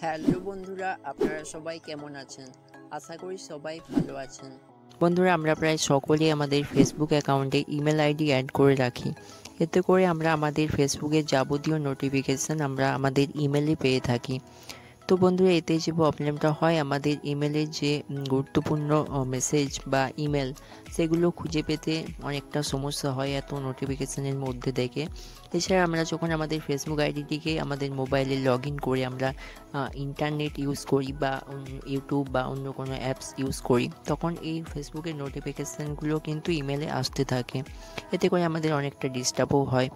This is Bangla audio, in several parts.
হ্যালো বন্ধুরা, আপনারা সবাই কেমন আছেন? আশা করি সবাই ভালো আছেন। বন্ধুরা, আমরা প্রায় সকলেই আমাদের ফেসবুক অ্যাকাউন্টে ইমেল আইডি অ্যাড করে রাখি। এতে করে আমরা আমাদের ফেসবুকের যাবতীয় নোটিফিকেশান আমরা আমাদের ইমেলে পেয়ে থাকি। তো বন্ধুরা, এতে যে প্রবলেমটা হয়, আমাদের ইমেলের যে গুরুত্বপূর্ণ মেসেজ বা ইমেল সেগুলো খুঁজে পেতে অনেকটা সমস্যা হয় এত নোটিফিকেশানের মধ্যে থেকে। এছাড়া আমরা যখন আমাদের ফেসবুক আইডিটিকে আমাদের মোবাইলে লগ ইন করে আমরা ইন্টারনেট ইউজ করি বা ইউটিউব বা অন্য কোনো অ্যাপস ইউজ করি, তখন এই ফেসবুকের নোটিফিকেশানগুলো কিন্তু ইমেলে আসতে থাকে। এতে করে আমাদের অনেকটা ডিস্টার্বও হয়।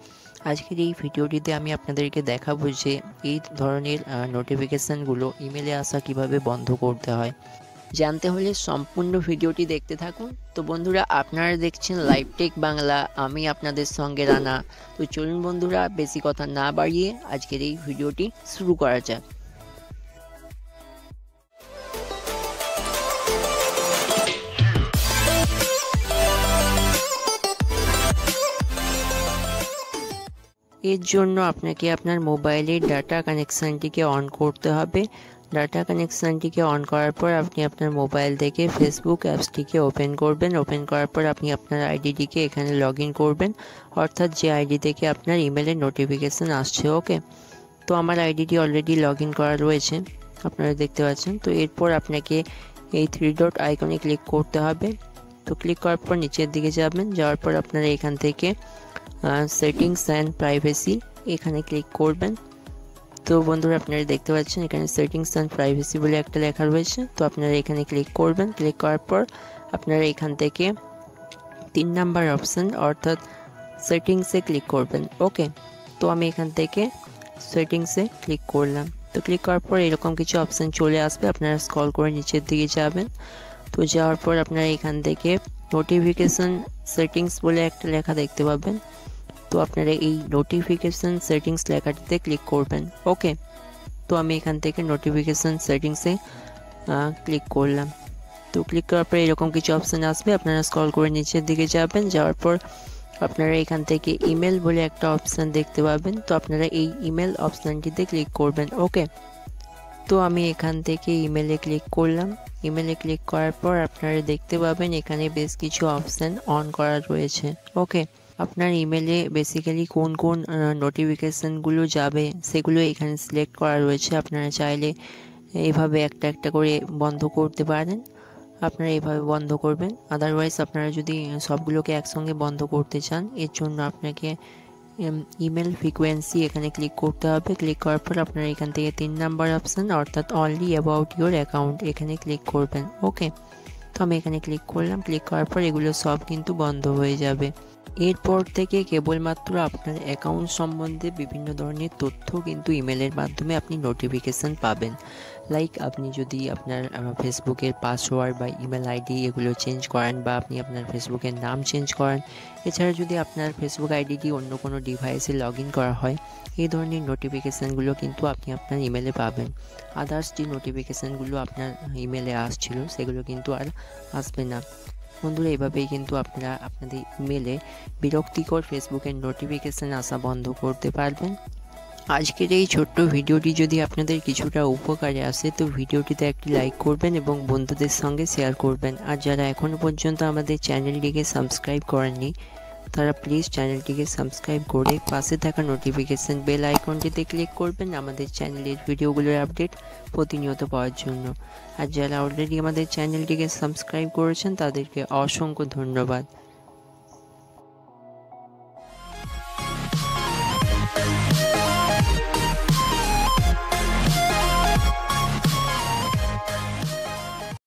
আজকের এই ভিডিওটিতে আমি আপনাদেরকে দেখাবো যে এই ধরনের নোটিফিকেশানগুলো ইমেলে আসা কিভাবে বন্ধ করতে হয়। জানতে হলে সম্পূর্ণ ভিডিওটি দেখতে থাকুন। তো বন্ধুরা, আপনারা দেখছেন লাইভ টেক বাংলা, আমি আপনাদের সঙ্গে রানা। তো চলুন বন্ধুরা, বেশি কথা না বাড়িয়ে আজকের এই ভিডিওটি শুরু করা যাক। এর জন্য আপনাকে আপনার মোবাইলের ডাটা কানেকশানটিকে অন করতে হবে। ডাটা কানেকশানটিকে অন করার পর আপনি আপনার মোবাইল থেকে ফেসবুক অ্যাপসটিকে ওপেন করবেন। ওপেন করার পর আপনি আপনার আইডিটিকে এখানে লগ ইন করবেন, অর্থাৎ যে আইডি থেকে আপনার ইমেলের নোটিফিকেশান আসছে। ওকে, তো আমার আইডিটি অলরেডি লগ ইন করা রয়েছে, আপনারা দেখতে পাচ্ছেন। তো এরপর আপনাকে এই 3 ডট আইকনে ক্লিক করতে হবে। তো ক্লিক করার পর নিচের দিকে যাবেন, যাওয়ার পর আপনারা এখান থেকে সেটিংস অ্যান্ড প্রাইভেসি এখানে ক্লিক করবেন। তো বন্ধুরা, আপনারা দেখতে পাচ্ছেন এখানে সেটিংস অ্যান্ড প্রাইভেসি বলে একটা লেখা রয়েছে। তো আপনারা এখানে ক্লিক করবেন। ক্লিক করার পর আপনারা এখান থেকে 3 নাম্বার অপশান অর্থাৎ সেটিংসে ক্লিক করবেন। ওকে, তো আমি এখান থেকে সেটিংসে ক্লিক করলাম। তো ক্লিক করার পর এরকম কিছু অপশান চলে আসবে, আপনারা স্ক্রল করে নিচের দিকে যাবেন। তো যাওয়ার পর আপনারা এখান থেকে নোটিফিকেশান সেটিংস বলে একটা লেখা দেখতে পাবেন। তো আপনারা এই নোটিফিকেশান সেটিংস লেখাটিতে ক্লিক করবেন। ওকে, তো আমি এখান থেকে নোটিফিকেশান সেটিংসে ক্লিক করলাম। তো ক্লিক করার পর এরকম কিছু অপশান আসবে, আপনারা স্ক্রল করে নিচের দিকে যাবেন। যাওয়ার পর আপনারা এখান থেকে ইমেল বলে একটা অপশান দেখতে পাবেন। তো আপনারা এই ইমেল অপশানটিতে ক্লিক করবেন। ওকে, তো আমি এখান থেকে ইমেলে ক্লিক করলাম। ইমেলে ক্লিক করার পর আপনারা দেখতে পাবেন এখানে বেশ কিছু অপশান অন করা রয়েছে। ওকে, আপনার ইমেলে বেসিক্যালি কোন কোন নোটিফিকেশানগুলো যাবে সেগুলো এখানে সিলেক্ট করা রয়েছে। আপনারা চাইলে এইভাবে একটা একটা করে বন্ধ করতে পারেন, আপনারা এইভাবে বন্ধ করবেন। আদারওয়াইজ আপনারা যদি সবগুলোকে একসঙ্গে বন্ধ করতে চান, এর জন্য আপনাকে ইমেল ফ্রিকোয়েন্সি এখানে ক্লিক করতে হবে। ক্লিক করার পর আপনারা এখান থেকে 3 নাম্বার অপশান অর্থাৎ অনলি অ্যাবাউট ইউর অ্যাকাউন্ট এখানে ক্লিক করবেন। ওকে, তো আমি এখানে ক্লিক করলাম। ক্লিক করার পর এগুলো সব কিন্তু বন্ধ হয়ে যাবে। এরপর থেকে কেবলমাত্র আপনার অ্যাকাউন্ট সম্বন্ধে বিভিন্ন ধরনের তথ্য কিন্তু ইমেলের মাধ্যমে আপনি নোটিফিকেশান পাবেন। লাইক আপনি যদি আপনার ফেসবুকের পাসওয়ার্ড বা ইমেল আইডি এগুলো চেঞ্জ করেন, বা আপনি আপনার ফেসবুকের নাম চেঞ্জ করেন, এছাড়া যদি আপনার ফেসবুক আইডিটি অন্য কোনো ডিভাইসে লগ ইন করা হয়, এই ধরনের নোটিফিকেশানগুলো কিন্তু আপনি আপনার ইমেলে পাবেন। আদার্স যে নোটিফিকেশানগুলো আপনার ইমেলে আসছিল সেগুলো কিন্তু আর আসবে না। বন্ধুরা, এভাবেই কিন্তু আপনারা আপনাদের ইমেলে বিরক্তিকর ফেসবুকের নোটিফিকেশান আসা বন্ধ করতে পারবেন। আজকের এই ছোট্ট ভিডিওটি যদি আপনাদের কিছুটা উপকারে আসে, তো ভিডিওটিতে একটি লাইক করবেন এবং বন্ধুদের সঙ্গে শেয়ার করবেন। আর যারা এখনও পর্যন্ত আমাদের চ্যানেলটিকে সাবস্ক্রাইব করেননি, তারা প্লিজ চ্যানেলটিকে সাবস্ক্রাইব করে পাশে থাকা নোটিফিকেশান বেল আইকনটিতে ক্লিক করবেন আমাদের চ্যানেলের ভিডিওগুলোর আপডেট প্রতিনিয়ত পাওয়ার জন্য। আর যারা অলরেডি আমাদের চ্যানেলটিকে সাবস্ক্রাইব করেছেন তাদেরকে অসংখ্য ধন্যবাদ।